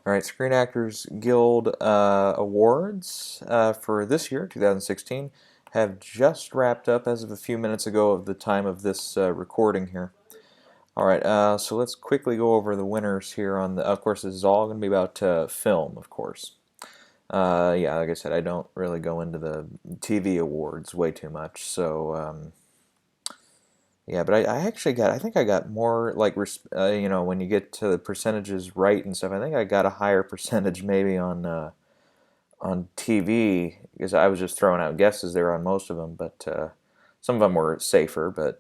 All right, Screen Actors Guild Awards for this year, 2016, have just wrapped up as of a few minutes ago of the time of this recording here. All right, so let's quickly go over the winners here on the. Of course, this is all going to be about film, of course. Yeah, like I said, I don't really go into the TV awards way too much, so yeah. But I actually got. I think I got more like when you get to the percentages right and stuff. I think I got a higher percentage maybe on TV because I was just throwing out guesses there on most of them, but some of them were safer. But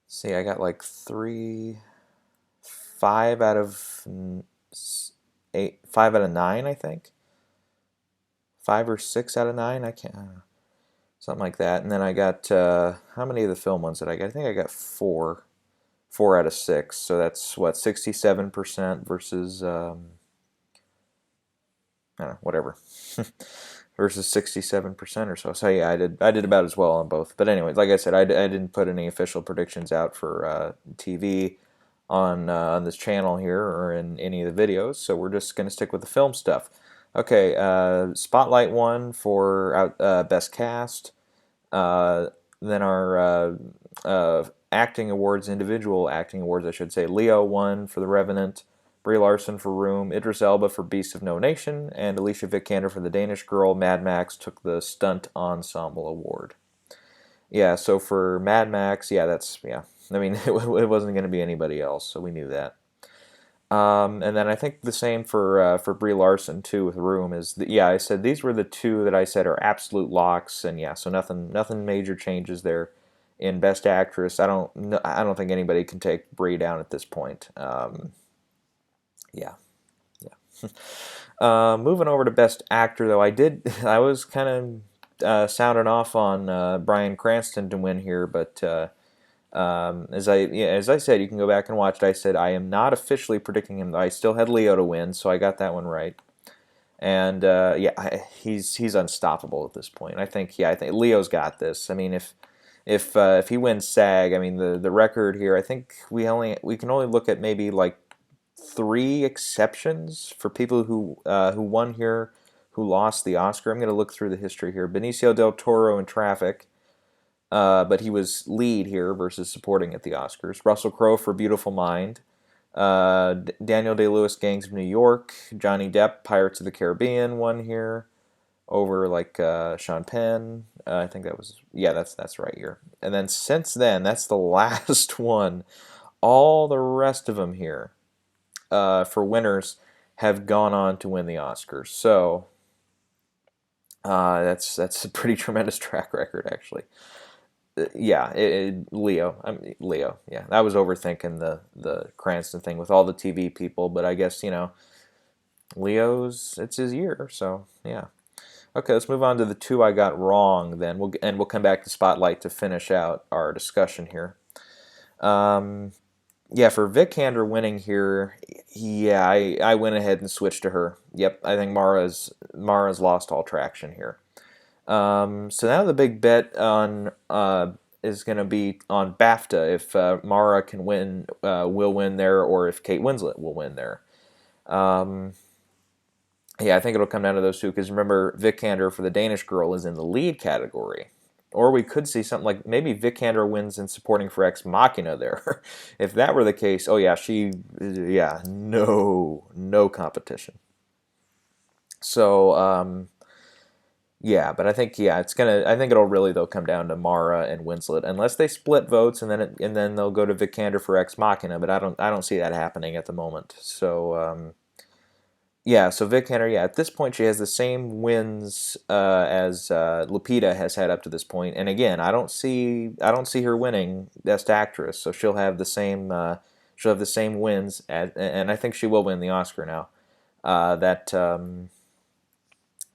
see, I got like five out of eight, 5 out of 9, I think. 5 or 6 out of 9, I can't, something like that. And then I got how many of the film ones did I get? I think I got four out of 6. So that's what 67% versus I don't know, whatever. Versus 67% or so. So yeah, I did about as well on both. But anyways, like I said, I didn't put any official predictions out for TV on this channel here or in any of the videos. So we're just gonna stick with the film stuff. Okay, Spotlight won for Best Cast. Then our acting awards, individual acting awards, I should say. Leo won for The Revenant. Brie Larson for Room, Idris Elba for Beast of No Nation, and Alicia Vikander for The Danish Girl. Mad Max took the Stunt Ensemble Award. Yeah, so for Mad Max, yeah. I mean, it wasn't going to be anybody else, so we knew that. And then I think the same for Brie Larson too with Room yeah, I said these were the two that I said are absolute locks, and yeah, so nothing major changes there. In Best Actress, I don't think anybody can take Brie down at this point. Yeah, yeah. Moving over to Best Actor, though, I was kind of sounding off on Bryan Cranston to win here, but as I said, you can go back and watch it. I said I am not officially predicting him. I still had Leo to win, so I got that one right. And yeah, he's unstoppable at this point. I think Leo's got this. I mean, if he wins SAG, I mean the record here. I think we can only look at maybe like 3 exceptions for people who won here, who lost the Oscar. I'm going to look through the history here. Benicio del Toro in Traffic, but he was lead here versus supporting at the Oscars. Russell Crowe for Beautiful Mind. Daniel Day-Lewis, Gangs of New York. Johnny Depp, Pirates of the Caribbean, won here over like Sean Penn. I think that's right here. And then since then, that's the last one. All the rest of them here for winners have gone on to win the Oscars. So that's a pretty tremendous track record, actually. Yeah, Leo. Leo. Yeah, I was overthinking the Cranston thing with all the TV people, but I guess it's his year. So yeah. Okay, let's move on to the two I got wrong. Then we'll come back to Spotlight to finish out our discussion here. Yeah, for Vikander winning here, yeah, I went ahead and switched to her. Yep, I think Mara's lost all traction here. So now the big bet on is going to be on BAFTA if Mara will win there, or if Kate Winslet will win there. Yeah, I think it'll come down to those two because remember, Vikander for The Danish Girl is in the lead category. Or we could see something like maybe Vikander wins in supporting for Ex Machina there. If that were the case, oh yeah, no competition. So, yeah, but I think I think it'll really though come down to Mara and Winslet unless they split votes and then they'll go to Vikander for Ex Machina, but I don't see that happening at the moment. So, yeah, so Vikander, yeah, at this point she has the same wins as Lupita has had up to this point, and again, I don't see her winning Best Actress, so she'll have the same wins, and I think she will win the Oscar now. That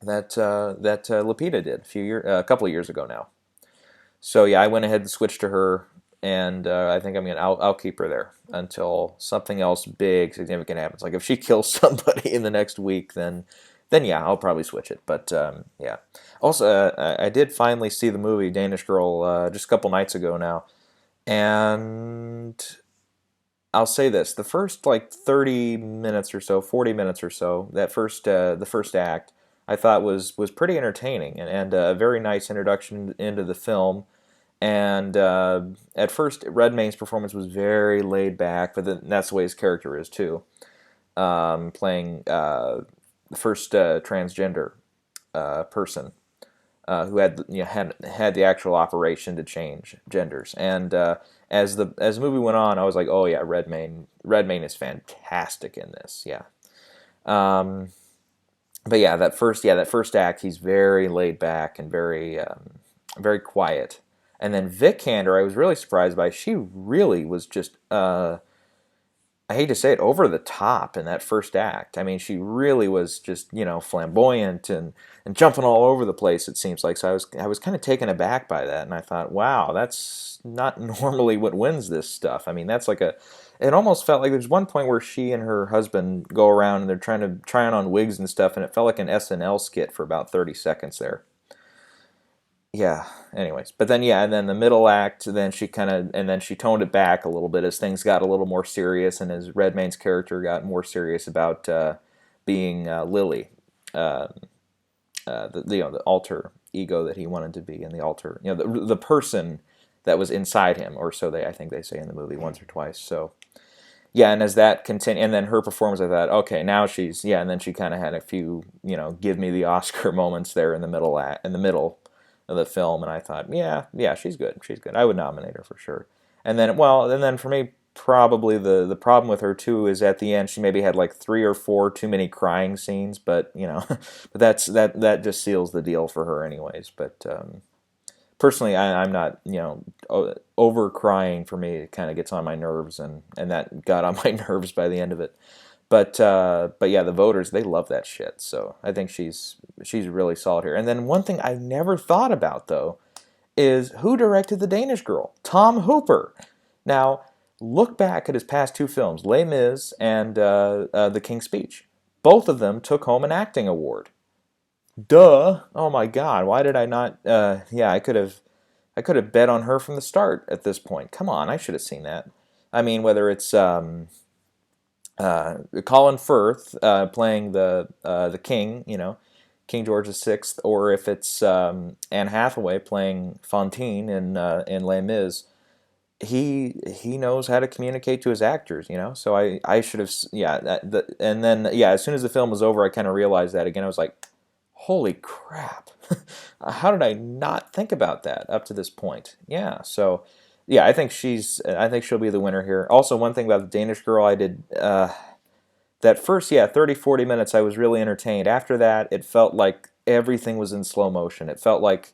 Lupita did a couple of years ago now. So yeah, I went ahead and switched to her, and I think I'll keep her there until something else big significant happens. Like if she kills somebody in the next week, then yeah, I'll probably switch it. But yeah. Also, I did finally see the movie Danish Girl just a couple nights ago now, and I'll say this: the first like 30 minutes or so, 40 minutes or so, the first act, I thought was pretty entertaining and a very nice introduction into the film. And at first, Redmayne's performance was very laid back, but then that's the way his character is too. Playing the first transgender person who had had the actual operation to change genders. And as the movie went on, I was like, oh yeah, Redmayne is fantastic in this. Yeah. Um, but that first act, he's very laid back and very quiet. And then Vic Hander, I was really surprised by. She really was just I hate to say it, over the top in that first act. I mean, she really was just, flamboyant and jumping all over the place, it seems like. So I was kind of taken aback by that, and I thought, wow, that's not normally what wins this stuff. I mean, that's like it almost felt like there's one point where she and her husband go around and they're trying to try on wigs and stuff, and it felt like an SNL skit for about 30 seconds there. Yeah, anyways, but then yeah, and then the middle act, then she toned it back a little bit as things got a little more serious, and as Redmayne's character got more serious about being Lily, uh, the alter ego that he wanted to be, and the alter, the person that was inside him, or so I think they say in the movie once or twice. So yeah, and as that continued, and then her performance, I thought, okay, now and then she kind of had a few, give me the Oscar moments there in the middle of the film, and I thought, yeah, she's good. I would nominate her for sure. And then for me, probably the problem with her too is at the end she maybe had like three or four too many crying scenes, but but that just seals the deal for her anyways. But personally, I'm not, over crying for me. It kind of gets on my nerves, and that got on my nerves by the end of it. But yeah, the voters, they love that shit. So I think she's really solid here. And then one thing I never thought about though is who directed The Danish Girl? Tom Hooper. Now look back at his past two films, Les Mis and The King's Speech. Both of them took home an acting award. Duh! Oh my God! Why did I not? Yeah, I could have bet on her from the start at this point. Come on, I should have seen that. I mean, whether it's Colin Firth playing the king, King George VI, or if it's Anne Hathaway playing Fantine in Les Mis, he knows how to communicate to his actors, So I should have, yeah, and then yeah, as soon as the film was over, I kind of realized that again. I was like, holy crap, how did I not think about that up to this point? Yeah, so yeah, I think she'll be the winner here. Also, one thing about the Danish Girl, I did that first, yeah, 30, 40 minutes, I was really entertained. After that, it felt like everything was in slow motion. It felt like,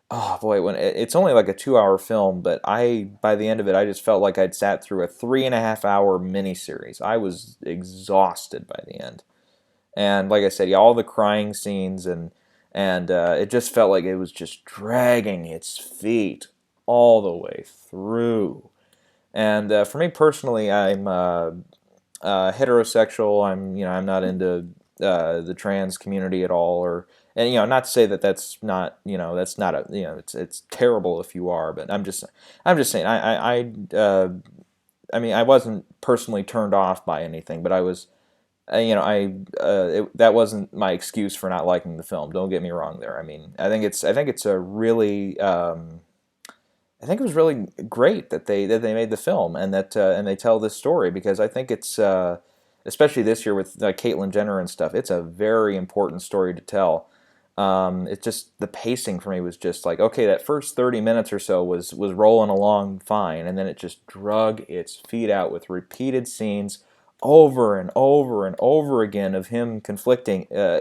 oh boy, when it's only like a 2 hour film, but by the end of it, I just felt like I'd sat through a 3.5 hour miniseries. I was exhausted by the end. And like I said, yeah, all the crying scenes and it just felt like it was just dragging its feet all the way through. And for me personally, I'm heterosexual. I'm not into the trans community at all, and not to say that that's not it's terrible if you are, but I'm just saying I mean I wasn't personally turned off by anything, but I was that wasn't my excuse for not liking the film. Don't get me wrong there. I mean, I think it's a really I think it was really great that they made the film and they tell this story, because I think it's especially this year with Caitlyn Jenner and stuff. It's a very important story to tell. It's just the pacing for me was just like, okay, that first 30 minutes or so was rolling along fine, and then it just drug its feet out with repeated scenes over and over and over again of him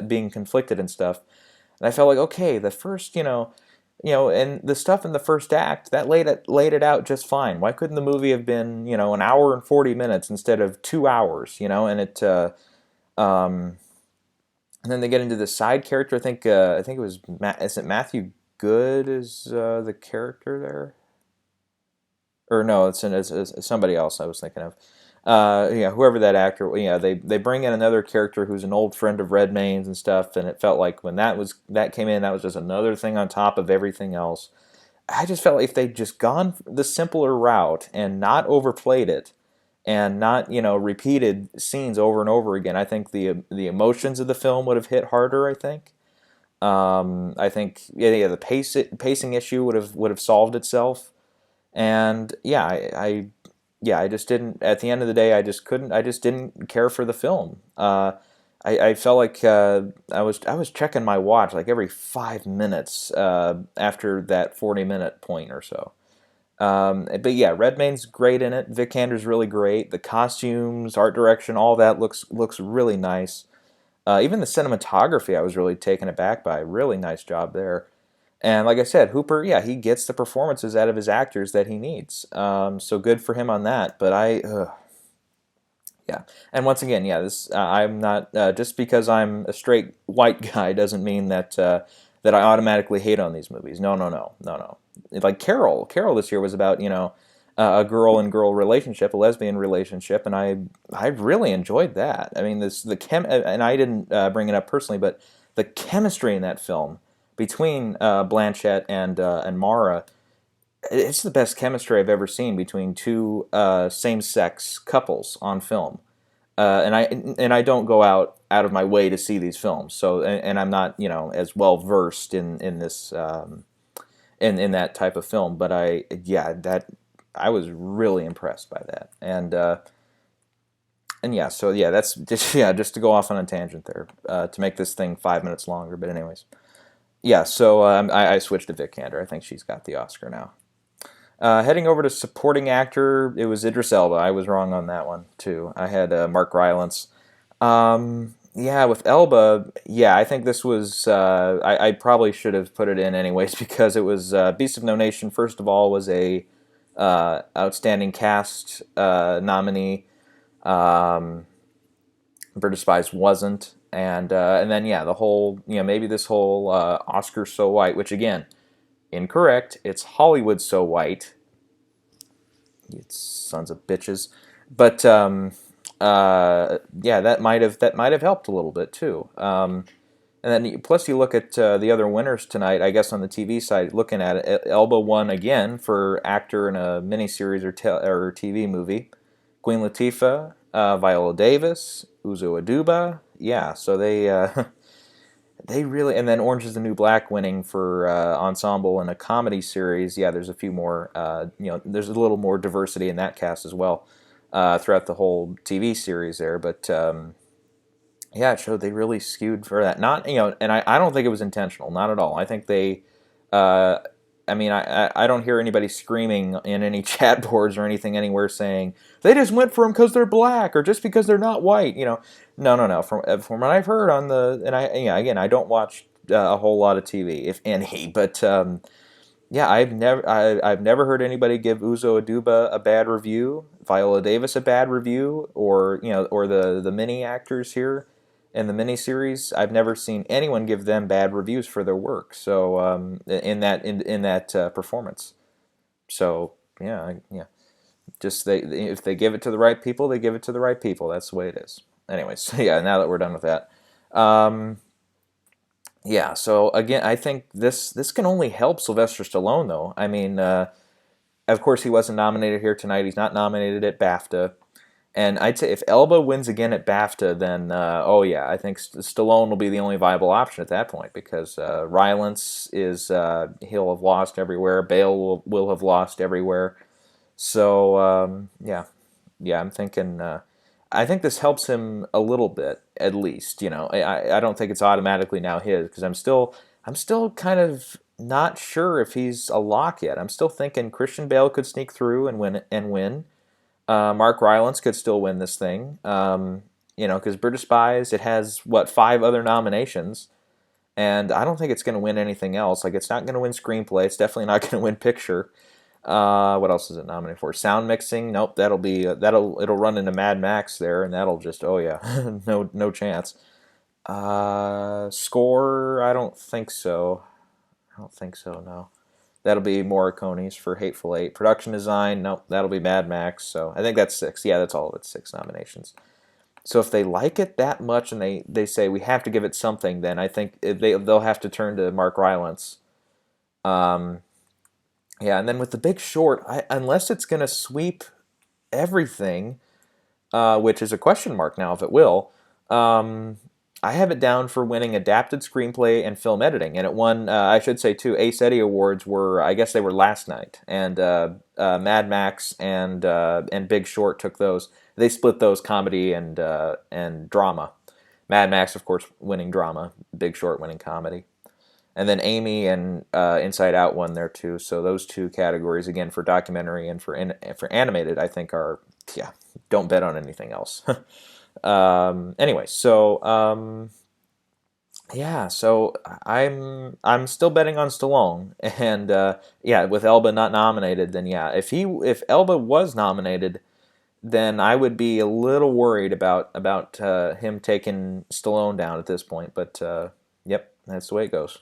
being conflicted and stuff. And I felt like, okay, the first, and the stuff in the first act that laid it out just fine. Why couldn't the movie have been, an hour and 40 minutes instead of 2 hours, And it, um, and then they get into the side character. I think it was is it Matthew Good is the character there, or no, it's somebody else I was thinking of. Yeah, whoever that actor, yeah, they bring in another character who's an old friend of Redmayne's and stuff, and it felt like when that came in, that was just another thing on top of everything else. I just felt like if they'd just gone the simpler route and not overplayed it, and not repeated scenes over and over again. I think the emotions of the film would have hit harder. I think yeah, the pacing issue would have solved itself. And yeah, I just didn't. At the end of the day, I just couldn't. I just didn't care for the film. I felt like I was checking my watch like every 5 minutes after that 40-minute point or so. But yeah, Redmayne's great in it. Vicander's really great. The costumes, art direction, all that looks really nice. Even the cinematography, I was really taken aback by. Really nice job there. And like I said, Hooper, yeah, he gets the performances out of his actors that he needs. So good for him on that. But yeah, and once again, yeah, this I'm not just because I'm a straight white guy doesn't mean that I automatically hate on these movies. No, no, no, no, no. Like Carol this year was about a girl and girl relationship, a lesbian relationship, and I really enjoyed that. I mean, this the chem and I didn't bring it up personally, but the chemistry in that film between Blanchett and Mara, it's the best chemistry I've ever seen between two same-sex couples on film. And I don't go out of my way to see these films. So and I'm not as well versed in this in that type of film. But I was really impressed by that. And yeah, so yeah, that's just to go off on a tangent there to make this thing 5 minutes longer. But anyways, yeah. So I switched to Vic Hander. I think she's got the Oscar now. Heading over to supporting actor, it was Idris Elba. I was wrong on that one too. I had Mark Rylance. Yeah, with Elba, yeah, I think this was. I probably should have put it in anyways because it was Beast of No Nation. First of all, was a outstanding cast nominee. Um, British Spies wasn't, and then yeah, the whole maybe this whole Oscar so white, which again incorrect. It's Hollywood so white. You sons of bitches. But yeah, that might have helped a little bit too. And then plus you look at the other winners tonight. I guess on the TV side, looking at it, Elba won again for actor in a miniseries or TV movie. Queen Latifah, Viola Davis, Uzo Aduba. Yeah, so they really, and then Orange is the New Black winning for ensemble in a comedy series. Yeah, there's a few more. There's a little more diversity in that cast as well throughout the whole TV series there. But yeah, it showed they really skewed for that. Not and I don't think it was intentional. Not at all. I think they. Uh, I mean, I don't hear anybody screaming in any chat boards or anything anywhere saying they just went for them because they're black or just because they're not white. No, no, no. From what I've heard on and again, I don't watch a whole lot of TV, if any, but yeah, I've never heard anybody give Uzo Aduba a bad review, Viola Davis a bad review, or the mini actors here in the mini series. I've never seen anyone give them bad reviews for their work. So in that performance. So yeah. Just if they give it to the right people, they give it to the right people. That's the way it is. Anyways, so yeah. Now that we're done with that, yeah. So again, I think this can only help Sylvester Stallone, though. I mean, of course, he wasn't nominated here tonight. He's not nominated at BAFTA. And I'd say if Elba wins again at BAFTA, then oh yeah, I think Stallone will be the only viable option at that point because Rylance is he'll have lost everywhere. Bale will have lost everywhere. So yeah, I'm thinking. I think this helps him a little bit, at least. I don't think it's automatically now his because I'm still kind of not sure if he's a lock yet. I'm still thinking Christian Bale could sneak through and win. Mark Rylance could still win this thing. Because British Spies, it has what 5 other nominations, and I don't think it's going to win anything else. Like it's not going to win screenplay. It's definitely not going to win picture. What else is it nominated for? Sound mixing? Nope. It'll run into Mad Max there, and that'll just oh yeah, no chance. Score? I don't think so. I don't think so. No. That'll be Morricone's for Hateful Eight. Production design? Nope. That'll be Mad Max. So I think that's 6. Yeah, that's all of it. 6 nominations. So if they like it that much and they say we have to give it something, then I think they'll have to turn to Mark Rylance. Yeah, and then with The Big Short, unless it's going to sweep everything, which is a question mark now if it will. Um, I have it down for winning adapted screenplay and film editing, and it won. I should say too. SAG Awards were, I guess, they were last night, and Mad Max and Big Short took those. They split those comedy and drama. Mad Max, of course, winning drama. Big Short winning comedy. And then Amy and Inside Out won there too. So those two categories again for documentary and for animated, I think are, yeah. Don't bet on anything else. Anyway, so yeah, so I'm still betting on Stallone, and yeah, with Elba not nominated, then yeah, if Elba was nominated, then I would be a little worried about him taking Stallone down at this point. But yep, that's the way it goes.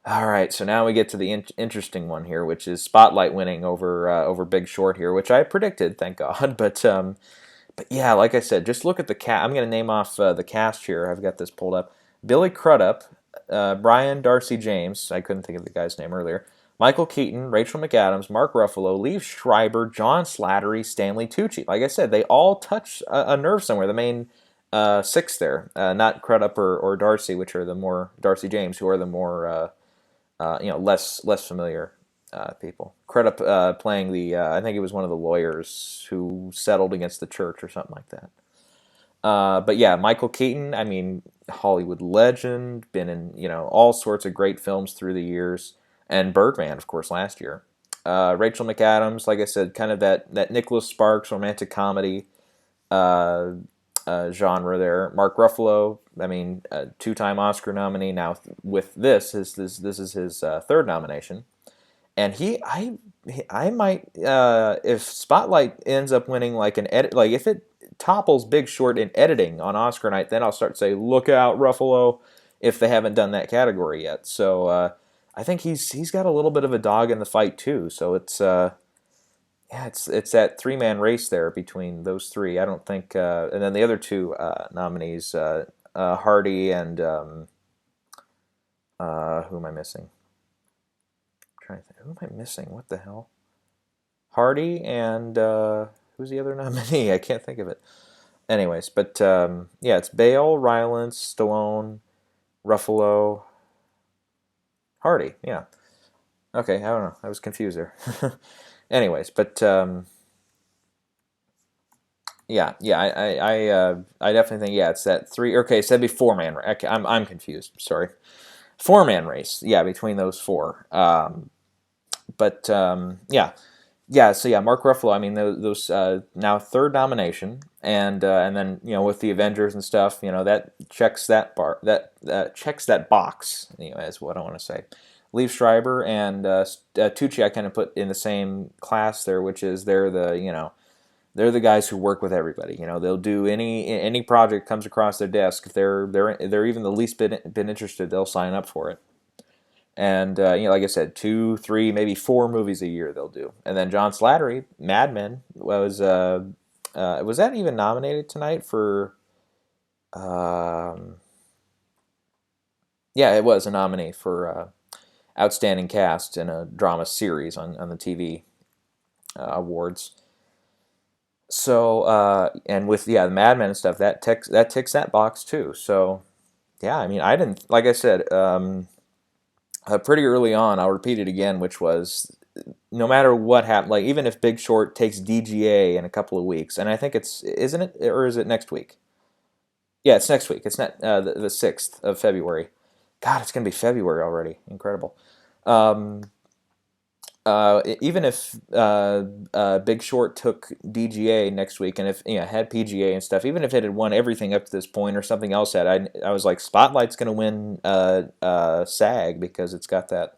All right, so now we get to the interesting one here, which is Spotlight winning over Big Short here, which I predicted, thank God. But yeah, like I said, just look at the cast. I'm going to name off the cast here. I've got this pulled up. Billy Crudup, Brian Darcy James. I couldn't think of the guy's name earlier. Michael Keaton, Rachel McAdams, Mark Ruffalo, Liev Schreiber, John Slattery, Stanley Tucci. Like I said, they all touch a nerve somewhere. The main six there, not Crudup or Darcy, which are the more Darcy James, who are the more less familiar people. Crudup playing the I think he was one of the lawyers who settled against the church or something like that. But yeah, Michael Keaton, I mean, Hollywood legend, been in all sorts of great films through the years, and Birdman, of course, last year. Rachel McAdams, like I said, kind of that Nicholas Sparks romantic comedy uh, genre there. Mark Ruffalo, I mean, two-time Oscar nominee. Now with this is his third nomination, and I might if Spotlight ends up winning like an edit, like if it topples Big Short in editing on Oscar night, then I'll start to say, look out, Ruffalo, if they haven't done that category yet. So I think he's got a little bit of a dog in the fight too. So it's yeah, it's that three-man race there between those three. I don't think, and then the other two nominees, Hardy and who am I missing? I'm trying to think, who am I missing? What the hell? Hardy and who's the other nominee? I can't think of it. Anyways, but yeah, it's Bale, Rylance, Stallone, Ruffalo, Hardy. Yeah. Okay, I don't know. I was confused there. Anyways, but yeah, I definitely think it's that three. Okay, so that'd be four-man. Okay, I'm confused. Sorry, four-man race. Yeah, between those four. But yeah. So yeah, Mark Ruffalo. I mean, those now third nomination, and then with the Avengers and stuff, that checks that checks that box. Is what I want to say. Liev Schreiber and Tucci, I kind of put in the same class there, which is they're the guys who work with everybody. They'll do any project comes across their desk. If they're even the least bit interested, they'll sign up for it. And like I said, 2, 3, maybe 4 movies a year they'll do. And then John Slattery, Mad Men, was that even nominated tonight for? Um, yeah, it was a nominee for outstanding cast in a drama series on the TV awards. So and with the Mad Men and stuff, that ticks that box too. So yeah, I mean, I didn't like I said. Pretty early on, I'll repeat it again, which was no matter what happened, like even if Big Short takes DGA in a couple of weeks, and I think isn't it, or is it next week? Yeah, it's next week. It's not the 6th of February. God, it's going to be February already. Incredible. Um, Even if Big Short took DGA next week, and if had PGA and stuff, even if it had won everything up to this point, or something else had, I was like, Spotlight's going to win SAG because it's got that.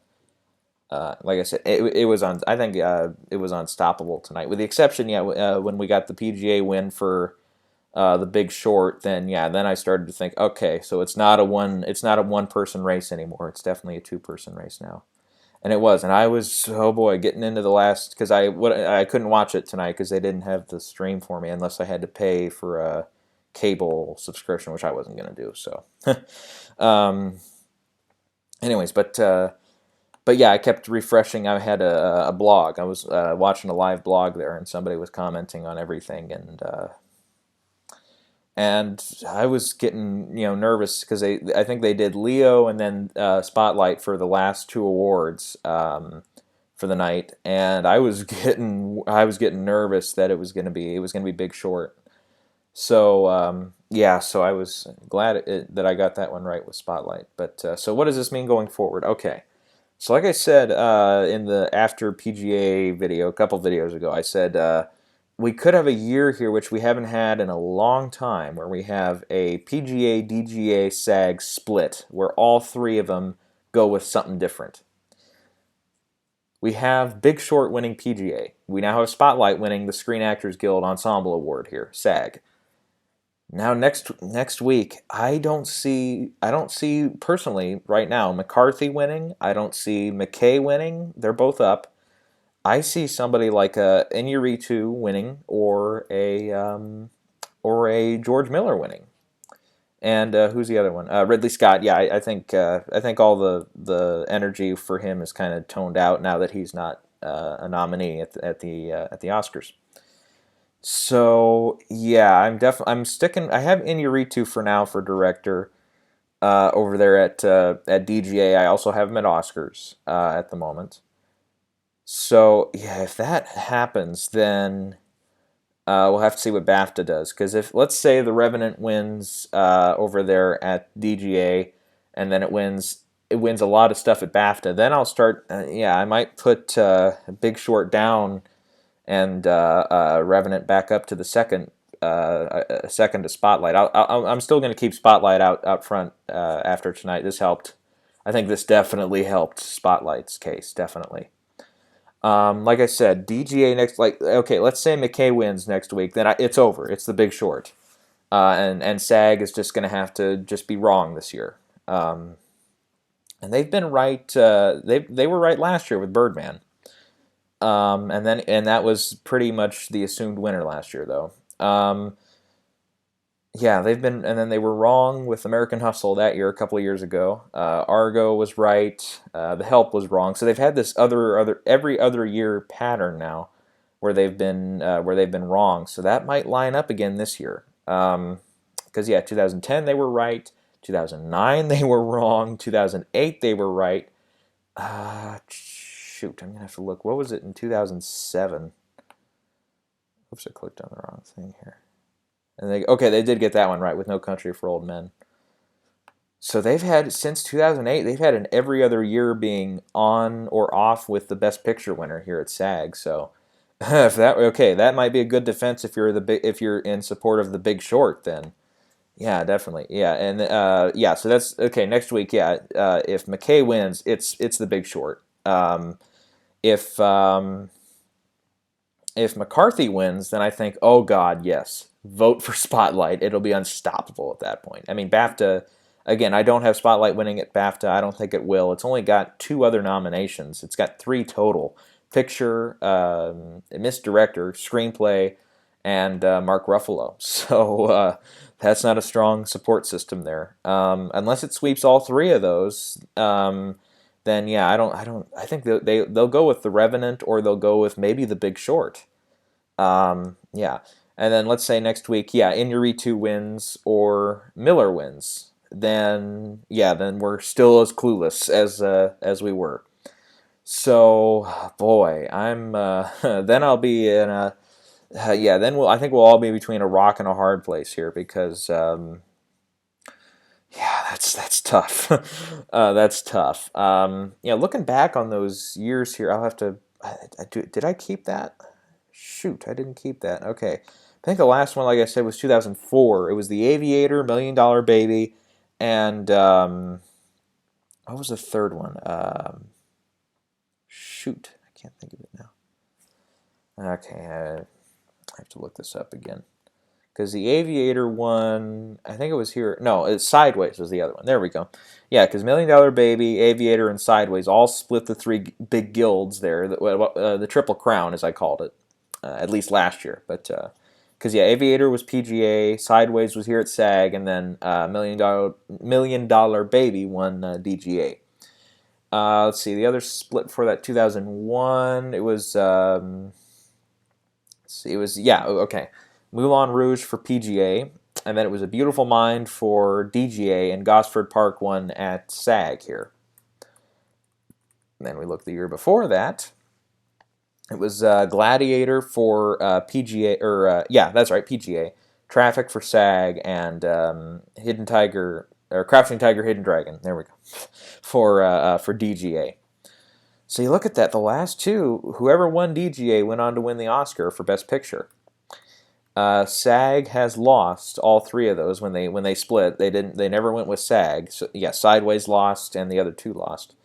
Like I said, it was on. I think it was unstoppable tonight, with the exception, when we got the PGA win for the Big Short, then I started to think, okay, so it's not a one person race anymore. It's definitely a 2-person race now. And it was, and I was, oh boy, getting into the last, because I couldn't watch it tonight because they didn't have the stream for me unless I had to pay for a cable subscription, which I wasn't going to do. So, um, anyways, but yeah, I kept refreshing. I had a blog. I was watching a live blog there, and somebody was commenting on everything, and and I was getting nervous because I think they did Leo and then Spotlight for the last two awards for the night, and I was getting nervous that it was gonna be Big Short. So yeah, so I was glad that I got that one right with Spotlight. But so what does this mean going forward? Okay, so like I said in the after PGA video, a couple videos ago, I said we could have a year here which we haven't had in a long time, where we have a PGA, DGA, SAG split, where all three of them go with something different. We have Big Short winning PGA. We now have Spotlight winning the Screen Actors Guild Ensemble Award here, SAG. Now next week, I don't see personally right now McCarthy winning. I don't see McKay winning. They're both up. I see somebody like a Inarritu winning, or a George Miller winning. And who's the other one? Ridley Scott. Yeah, I think all the energy for him is kind of toned out now that he's not a nominee at the Oscars. So yeah, I'm sticking. I have Inarritu for now for director over there at DGA. I also have him at Oscars at the moment. So yeah, if that happens, then we'll have to see what BAFTA does. Because if, let's say, The Revenant wins over there at DGA, and then it wins a lot of stuff at BAFTA, then I'll start. Yeah, I might put Big Short down and Revenant back up to the second to Spotlight. I'm still going to keep Spotlight out front after tonight. This helped. I think this definitely helped Spotlight's case, definitely. Like I said, DGA next. Like, okay, let's say McKay wins next week, then it's over. It's the Big Short, and SAG is just going to have to just be wrong this year. And they've been right. They were right last year with Birdman. And that was pretty much the assumed winner last year, though. Yeah, and then they were wrong with American Hustle that year, a couple of years ago. Argo was right. The Help was wrong. So they've had this every other year pattern now, where they've been wrong. So that might line up again this year. Because yeah, 2010 they were right. 2009 they were wrong. 2008 they were right. Shoot, I'm gonna have to look. What was it in 2007? Oops, I clicked on the wrong thing here. And they did get that one right with No Country for Old Men. So they've had, since 2008, they've had an every other year being on or off with the Best Picture winner here at SAG. So if that might be a good defense if you're in support of The Big Short, then yeah, definitely, yeah, and yeah. So that's okay. Next week, yeah, if McKay wins, it's The Big Short. If if McCarthy wins, then I think, oh God, yes, vote for Spotlight. It'll be unstoppable at that point. I mean, BAFTA, again, I don't have Spotlight winning at BAFTA. I don't think it will. It's only got 2 other nominations. It's got 3 total: picture, Miss Director, screenplay, and Mark Ruffalo. So that's not a strong support system there. Unless it sweeps all 3 of those. Then yeah, I think they'll go with The Revenant, or they'll go with maybe The Big Short. Yeah, and then let's say next week, yeah, Inarritu wins or Miller wins. Then yeah, then we're still as clueless as we were. So boy, I'm then I'll be in a yeah. Then I think we'll all be between a rock and a hard place here, because yeah, that's tough. That's tough. Yeah, looking back on those years here, I'll have to. Did I keep that? Shoot, I didn't keep that. Okay, I think the last one, like I said, was 2004. It was The Aviator, $1 Million Baby, and what was the third one? Shoot, I can't think of it now. Okay, I have to look this up again. Because The Aviator one, I think it was here. No, Sideways was the other one. There we go. Yeah, because $1 Million Baby, Aviator, and Sideways all split the 3 big guilds there. The Triple Crown, as I called it, at least last year. But because yeah, Aviator was PGA, Sideways was here at SAG, and then $1 Million Baby won DGA. Let's see, the other split for that 2001, it was. Let's see, it was, yeah, okay. Moulin Rouge for PGA, and then it was A Beautiful Mind for DGA, and Gosford Park won at SAG here. And then we look the year before that. It was Gladiator for PGA, or yeah, that's right, PGA. Traffic for SAG, and Hidden Tiger, or Crouching Tiger, Hidden Dragon. There we go, for DGA. So you look at that. The last two, whoever won DGA went on to win the Oscar for Best Picture. SAG has lost all three of those when they split. They never went with SAG. So yeah, Sideways lost, and the other two lost.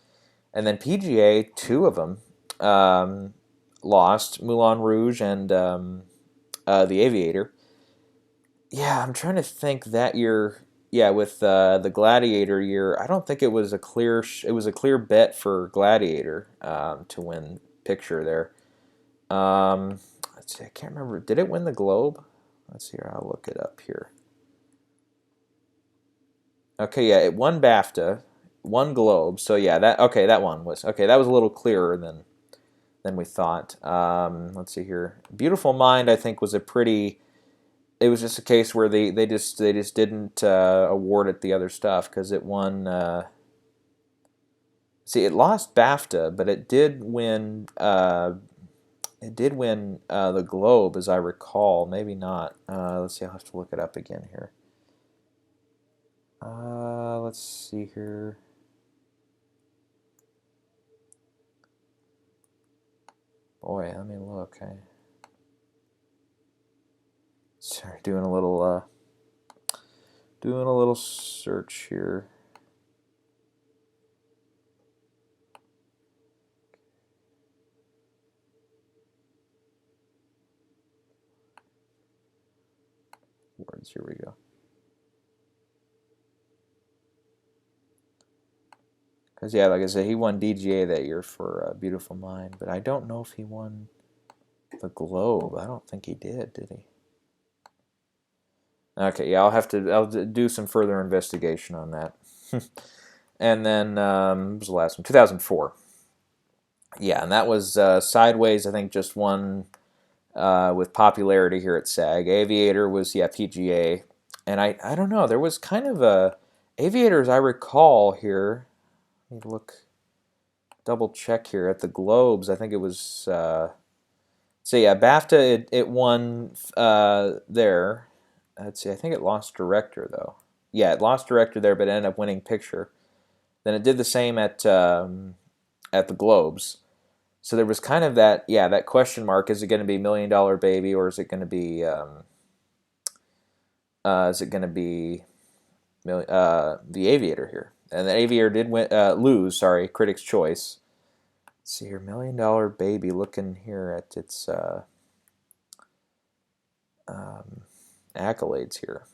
And then PGA, two of them lost, Moulin Rouge and The Aviator. Yeah, I'm trying to think that year. Yeah, with the Gladiator year, I don't think it was a clear. It was a clear bet for Gladiator to win picture there. Let's see, I can't remember. Did it win the Globe? Let's see here. I'll look it up here. Okay, yeah, it won BAFTA, won Globe. So yeah, that one was okay. That was a little clearer than we thought. Let's see here. Beautiful Mind, I think, was a pretty. It was just a case where they just didn't award it the other stuff because it won. See, it lost BAFTA, but it did win. It did win the Globe, as I recall. Maybe not. Let's see. I'll have to look it up again here. Let's see here. Boy, let me look. Sorry, doing a little search here. Words. Here we go. Because yeah, like I said, he won DGA that year for Beautiful Mind, but I don't know if he won the Globe. I don't think he did he? Okay, yeah, I'll do some further investigation on that. And then what was the last one? 2004. Yeah, and that was Sideways. I think just won with popularity here at SAG. Aviator was PGA, and I don't know. There was kind of a Aviator, as I recall here. Let me double check here at the Globes. I think it was so yeah, BAFTA it won there. Let's see. I think it lost director though. Yeah, it lost director there, but it ended up winning picture. Then it did the same at the Globes. So there was kind of that question mark: is it going to be $1 Million Baby, or is it going to be The Aviator here? And the Aviator did lose. Sorry, Critics' Choice. Let's see here, $1 Million Baby. Looking here at its accolades here.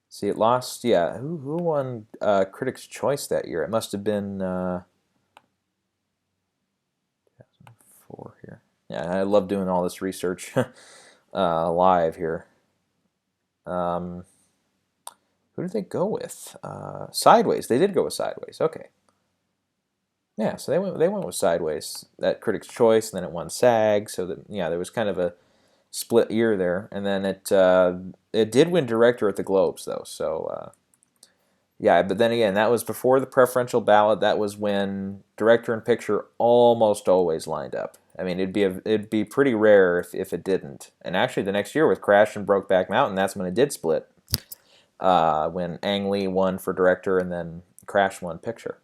See, it lost. Yeah, who won Critics' Choice that year? It must have been 2004 here. Yeah, I love doing all this research live here. Who did they go with? Sideways. They did go with Sideways. Okay. Yeah, so they went with Sideways. That Critics' Choice, and then it won SAG. So that there was kind of a split year there, and then it did win director at the Globes though. So but then again, that was before the preferential ballot. That was when director and picture almost always lined up. I mean, it'd be pretty rare if it didn't. And actually, the next year with Crash and Brokeback Mountain, that's when it did split. When Ang Lee won for director, and then Crash won picture.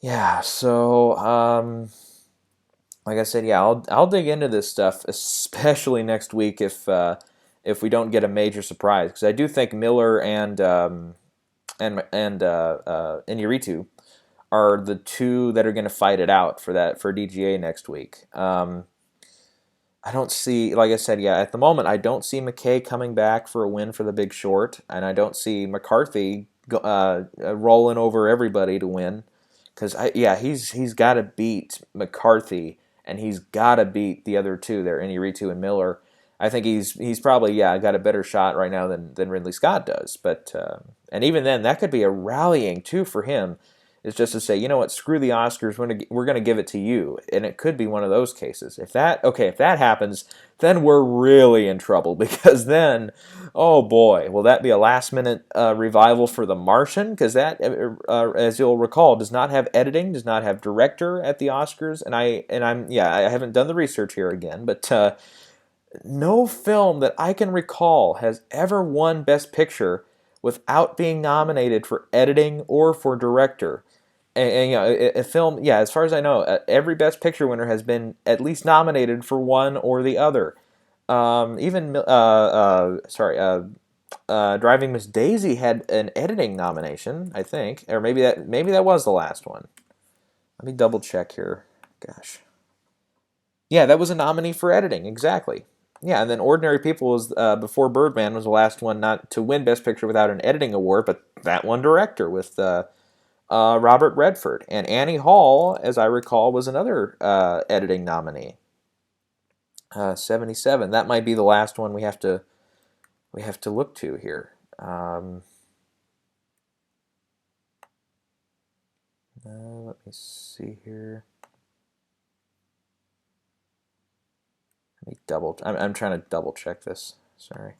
Yeah, so like I said, yeah, I'll dig into this stuff, especially next week if we don't get a major surprise, because I do think Miller and Iñárritu are the two that are going to fight it out for DGA next week. I don't see, like I said, at the moment I don't see McKay coming back for a win for The Big Short, and I don't see McCarthy rolling over everybody to win, because he's got to beat McCarthy. And he's got to beat the other two there, Iñárritu and Miller. I think he's probably got a better shot right now than Ridley Scott does. But and even then, that could be a rallying too for him. is just to say, you know what, screw the Oscars, we're gonna give it to you, and it could be one of those cases. If that happens, then we're really in trouble because then, oh boy, will that be a last minute revival for The Martian? Because that, as you'll recall, does not have editing, does not have director at the Oscars, I haven't done the research here again, but. No film that I can recall has ever won Best Picture without being nominated for editing or for director. A film, yeah, as far as I know, every Best Picture winner has been at least nominated for one or the other. Driving Miss Daisy had an editing nomination, I think, or maybe that was the last one. Let me double check here. Gosh, yeah, that was a nominee for editing, exactly. Yeah, and then Ordinary People was before Birdman was the last one not to win Best Picture without an editing award, but that one director with Robert Redford. And Annie Hall, as I recall, was another editing nominee. 77. That might be the last one we have to look to here. Let me see here. I'm trying to double check this. Sorry.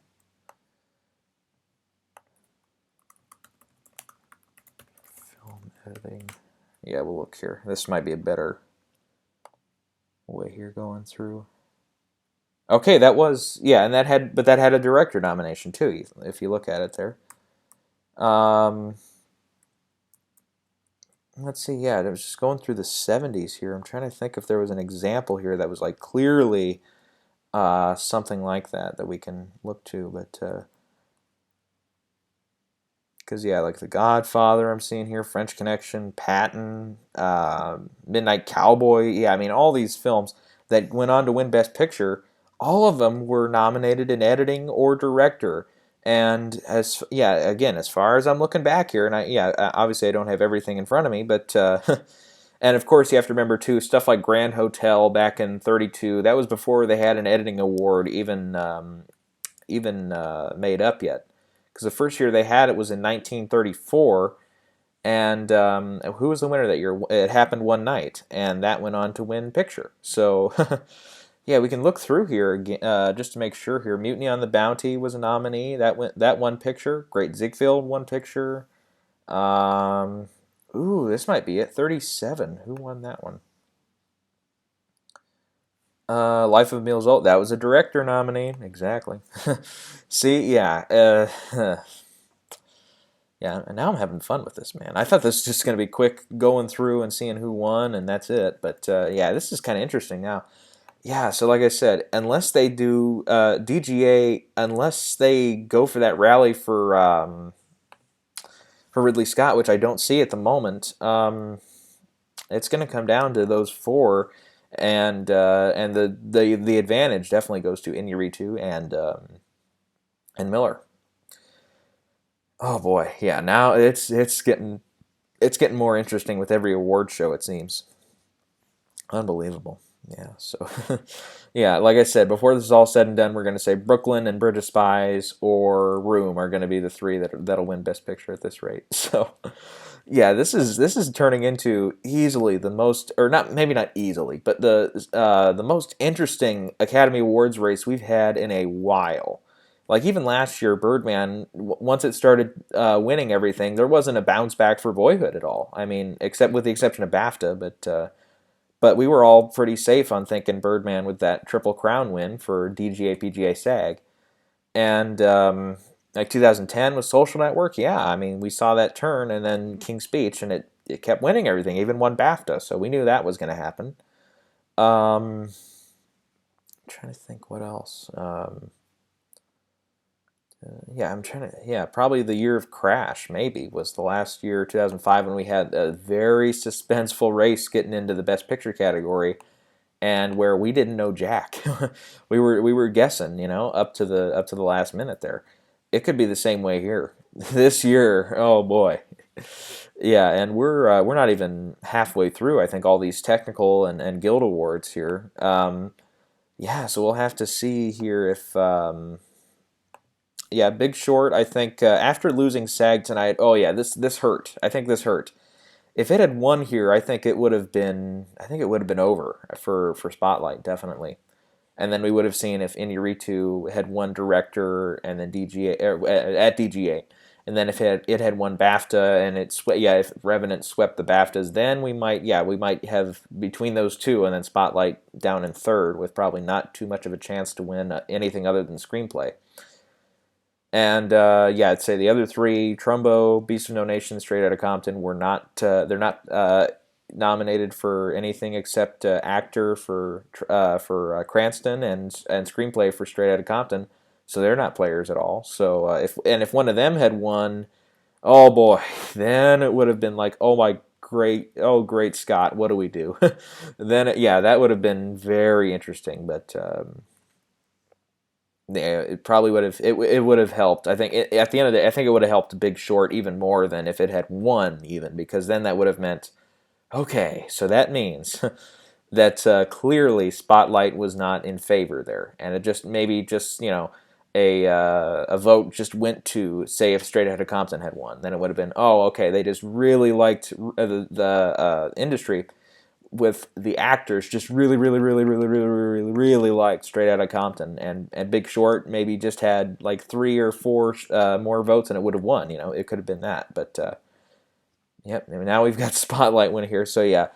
Film editing. Yeah, we'll look here. This might be a better way here going through. Okay, that was and that had a director nomination too. If you look at it there. Let's see. Yeah, it was just going through the 70s here. I'm trying to think if there was an example here that was like clearly something like that we can look to, but because like The Godfather, I'm seeing here, French Connection, Patton, Midnight Cowboy. Yeah, I mean all these films that went on to win Best Picture, all of them were nominated in editing or director. And again, as far as I'm looking back here, and obviously I don't have everything in front of me, but and of course you have to remember too, stuff like Grand Hotel back in '32. That was before they had an editing award even made up yet, because the first year they had it was in 1934. And who was the winner that year? It Happened One Night, and that went on to win picture. So. Yeah, we can look through here again, just to make sure here. Mutiny on the Bounty was a nominee. That won picture. Great Ziegfeld won picture. This might be it. 37. Who won that one? Life of Emile Zola. That was a director nominee. Exactly. See, yeah. Yeah, and now I'm having fun with this, man. I thought this was just going to be quick going through and seeing who won, and that's it. But yeah, this is kind of interesting now. Yeah, so like I said, unless they do DGA, unless they go for that rally for Ridley Scott, which I don't see at the moment, it's going to come down to those four, and the advantage definitely goes to Iñárritu and Miller. Oh boy, yeah. Now it's getting more interesting with every award show, it seems. Unbelievable. Yeah, so, yeah, like I said, before this is all said and done, we're going to say Brooklyn and Bridge of Spies or Room are going to be the three that'll win Best Picture at this rate. So, yeah, this is turning into easily the most, or not, maybe not easily, but the most interesting Academy Awards race we've had in a while. Like even last year, Birdman, once it started winning everything, there wasn't a bounce back for Boyhood at all. I mean, except with the exception of BAFTA, but we were all pretty safe on thinking Birdman with that Triple Crown win for DGA, PGA, SAG. And like 2010 with Social Network, yeah, I mean, we saw that turn, and then King's Speech, and it kept winning everything, even won BAFTA, so we knew that was going to happen. I'm trying to think what else. Probably the year of Crash, maybe, was the last year, 2005, when we had a very suspenseful race getting into the Best Picture category, and where we didn't know jack. we were guessing, up to the last minute there. It could be the same way here. This year, oh boy. Yeah, and we're not even halfway through, I think, all these technical and guild awards here. So we'll have to see here if... Big Short, I think, after losing SAG tonight, oh yeah, this hurt. I think this hurt. if it had won here, I think it would have been over for Spotlight, definitely. And then we would have seen if Inarritu had won director and then DGA at DGA, and then if it had won BAFTA and if Revenant swept the BAFTAs, then we might have between those two, and then Spotlight down in third with probably not too much of a chance to win anything other than screenplay. And I'd say the other three, Trumbo, Beast of No Nation, Straight Outta Compton, were not. They're not nominated for anything except actor for Cranston and screenplay for Straight Outta Compton. So they're not players at all. So if one of them had won, oh boy, then it would have been like, oh my great Scott, what do we do? Then yeah, that would have been very interesting. But yeah, it probably would have it would have helped. I think at the end of the day, I think it would have helped Big Short even more than if it had won, even because then that would have meant, okay, so that means that clearly Spotlight was not in favor there, and it just maybe just a vote just went to, say, if Straight Outta Compton had won, then it would have been, oh, okay, they just really liked the industry with the actors just really, really, really, really, really, really, really liked Straight Outta Compton, and Big Short maybe just had like 3 or 4 more votes and it would have won. It could have been that, but yep. Now we've got Spotlight win here, so yeah.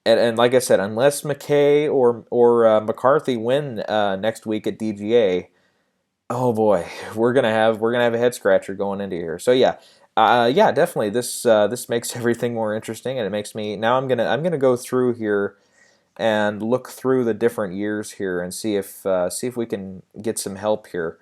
And like I said, unless McKay or McCarthy win next week at DGA, oh boy, we're gonna have a head scratcher going into here. So yeah, yeah, definitely. This makes everything more interesting, and it makes me now. I'm gonna go through here and look through the different years here and see if we can get some help here,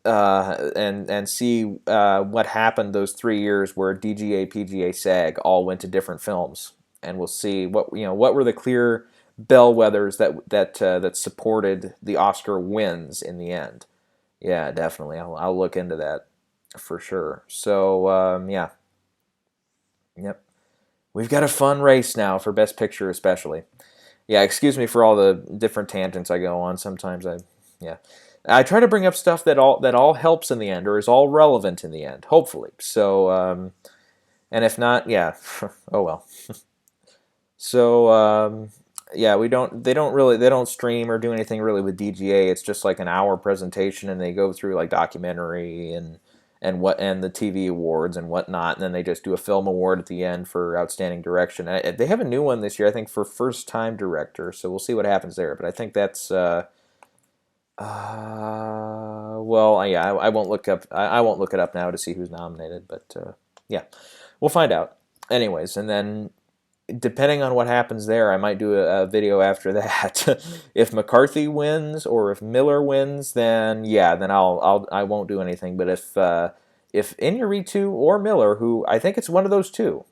and see what happened those 3 years where DGA, PGA, SAG all went to different films, and we'll see what were the clear bellwethers that supported the Oscar wins in the end. Yeah, definitely. I'll look into that for sure. So yeah, yep. We've got a fun race now for Best Picture, especially. Yeah, excuse me for all the different tangents I go on. Sometimes yeah, I try to bring up stuff that all helps in the end or is all relevant in the end, hopefully. So and if not, yeah, oh well. So yeah, they don't stream or do anything really with DGA. It's just like an hour presentation, and they go through like documentary and the TV awards and whatnot, and then they just do a film award at the end for outstanding direction. They have a new one this year, I think, for first time director. So we'll see what happens there. But I think that's well, yeah, I won't look up. I won't look it up now to see who's nominated. But yeah, we'll find out. Anyways, and then depending on what happens there, I might do a video after that. If McCarthy wins or if Miller wins, then yeah, then I won't do anything. But if Inarritu or Miller, who I think it's one of those two,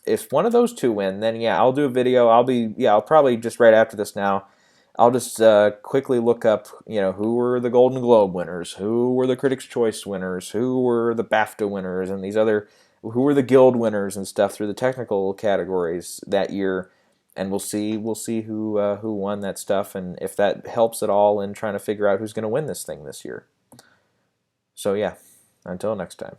if one of those two win, then yeah, I'll do a video. I'll probably just right after this now. I'll just quickly look up, who were the Golden Globe winners, who were the Critics' Choice winners, who were the BAFTA winners, and who were the Guild winners and stuff through the technical categories that year, and we'll see who won that stuff, and if that helps at all in trying to figure out who's going to win this thing this year. So yeah, until next time.